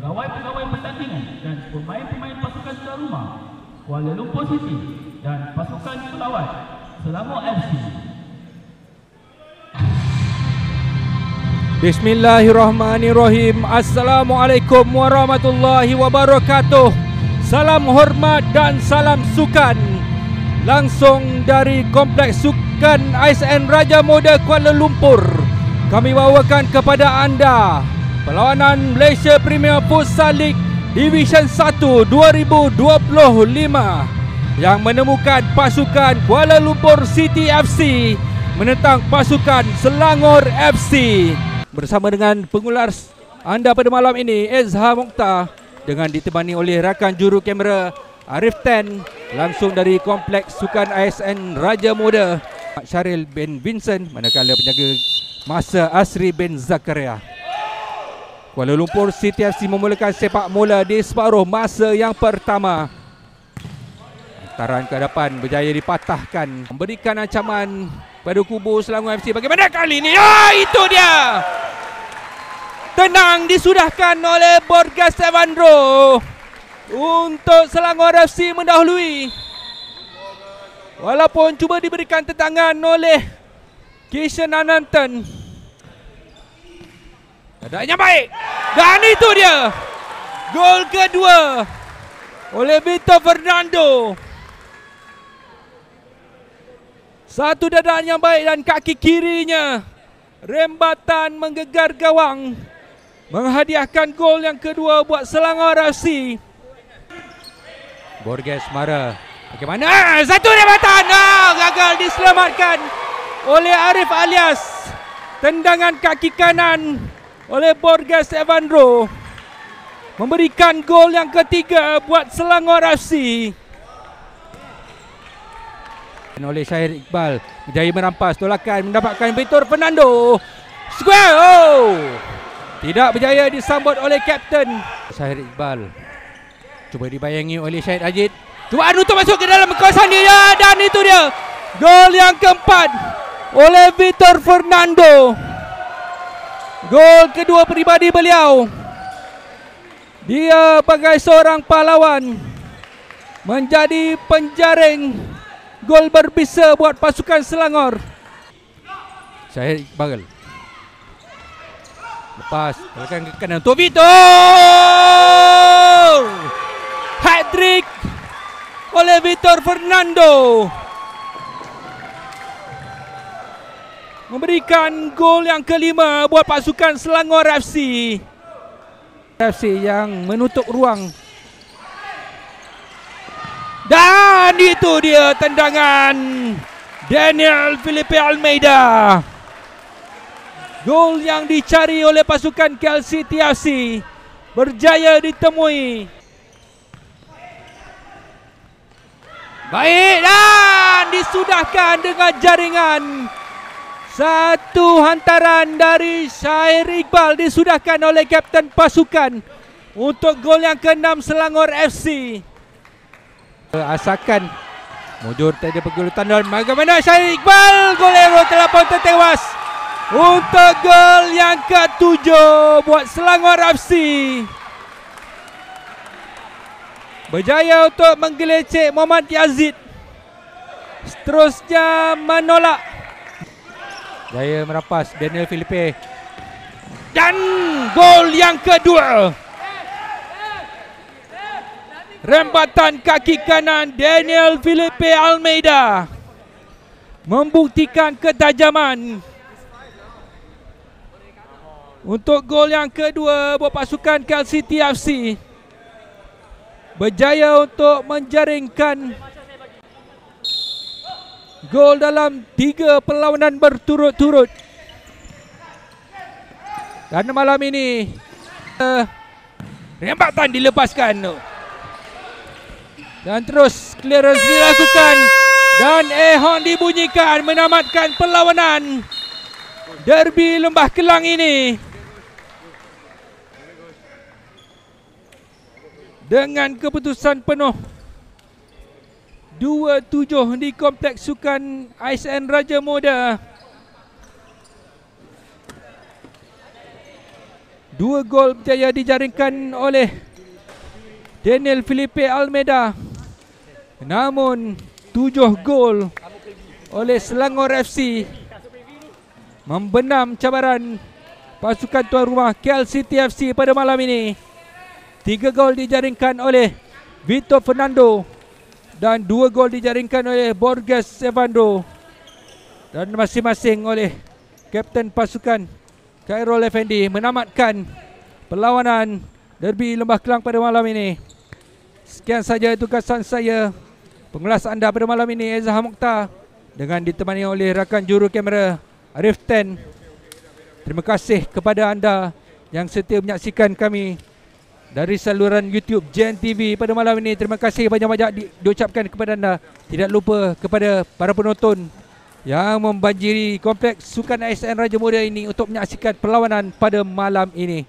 pegawai-pegawai pertandingan dan pemain-pemain pasukan tuan rumah Kuala Lumpur City dan pasukan pelawat Selangor FC. Bismillahirrahmanirrahim. Assalamualaikum warahmatullahi wabarakatuh. Salam hormat dan salam sukan langsung dari Kompleks Sukan ASN Raja Muda Kuala Lumpur. Kami bawakan kepada anda perlawanan Malaysia Premier Futsal League Division 1 2025 yang menemukan pasukan Kuala Lumpur City FC menentang pasukan Selangor FC. Bersama dengan pengulas anda pada malam ini, Ezha Mokhtar, dengan ditemani oleh rakan juru kamera Arif Ten, langsung dari Kompleks Sukan ASN Raja Muda, Syaril bin Vincent, manakala penjaga masa Asri bin Zakaria. Kuala Lumpur City FC memulakan sepak mula di separuh masa yang pertama. Hantaran ke hadapan berjaya dipatahkan, memberikan ancaman pada kubu Selangor FC. Bagaimana kali ini? Itu dia. Tenang disudahkan oleh Borgas Evandro untuk Selangor FC mendahului. Walaupun cuba diberikan tentangan oleh Kishan Anantan. Adanya baik. Dan itu dia gol kedua oleh Victor Fernando. Satu dadaan yang baik dan kaki kirinya rembatan menggegar gawang, menghadiahkan gol yang kedua buat Selangor FC. Borges marah. Bagaimana? Satu rembatan. Gagal diselamatkan oleh Arif alias. Tendangan kaki kanan oleh Borges Evandro memberikan gol yang ketiga buat Selangor FC. Oleh Syahir Iqbal berjaya merampas tolakan, mendapatkan Victor Fernando. Square. Tidak berjaya disambut oleh Kapten Syahir Iqbal. Cuba dibayangi oleh Syahid Ajid. Cuba untuk masuk ke dalam kawasan dia. Dan itu dia gol yang keempat oleh Victor Fernando. Gol kedua peribadi beliau. Dia sebagai seorang pahlawan menjadi penjaring gol berbisa buat pasukan Selangor. Syahid Iqbal lepas berikan ke kanan untuk Victor. Hat-trick oleh Victor Fernando, memberikan gol yang kelima buat pasukan Selangor FC. FC yang menutup ruang. Dan itu dia tendangan Daniel Felipe Almeida. Gol yang dicari oleh pasukan KLCT FC berjaya ditemui. Baik, dan disudahkan dengan jaringan. Satu hantaran dari Syahir Iqbal disudahkan oleh kapten pasukan untuk gol yang ke-6 Selangor FC. Asakan mujur tadi pergulutan dan bagaimana Syahir Iqbal, golero telah pun tertewas untuk gol yang ke-7 buat Selangor FC. Berjaya untuk menggelecek Muhammad Yazid. Seterusnya menolak. Jaya merampas Daniel Felipe. Dan gol yang kedua. Rembatan kaki kanan Daniel Felipe Almeida membuktikan ketajaman untuk gol yang kedua buat pasukan KLCT FC. Berjaya untuk menjaringkan gol dalam 3 perlawanan berturut-turut. Dan malam ini rembatan dilepaskan dan terus clearance dilakukan dan horn dibunyikan menamatkan perlawanan derby Lembah Kelang ini dengan keputusan penuh 2-7 di Kompleks Sukan ASN Raja Muda. 2 gol berjaya dijaringkan oleh Daniel Felipe Almeida. Namun 7 gol oleh Selangor FC membenam cabaran pasukan tuan rumah KL City FC pada malam ini. 3 gol dijaringkan oleh Vito Fernando dan 2 gol dijaringkan oleh Borges Evandro dan masing-masing oleh kapten pasukan Khairul Effendi menamatkan perlawanan derby Lembah Kelang pada malam ini. Sekian saja tugasan saya. Pengulas anda pada malam ini Ezhar Mokhtar dengan ditemani oleh rakan juru kamera Arif Ten. Terima kasih kepada anda yang setia menyaksikan kami dari saluran YouTube JNTV pada malam ini. Terima kasih banyak-banyak diucapkan kepada anda. Tidak lupa kepada para penonton yang membanjiri kompleks Sukan ASN Raja Muda ini untuk menyaksikan perlawanan pada malam ini.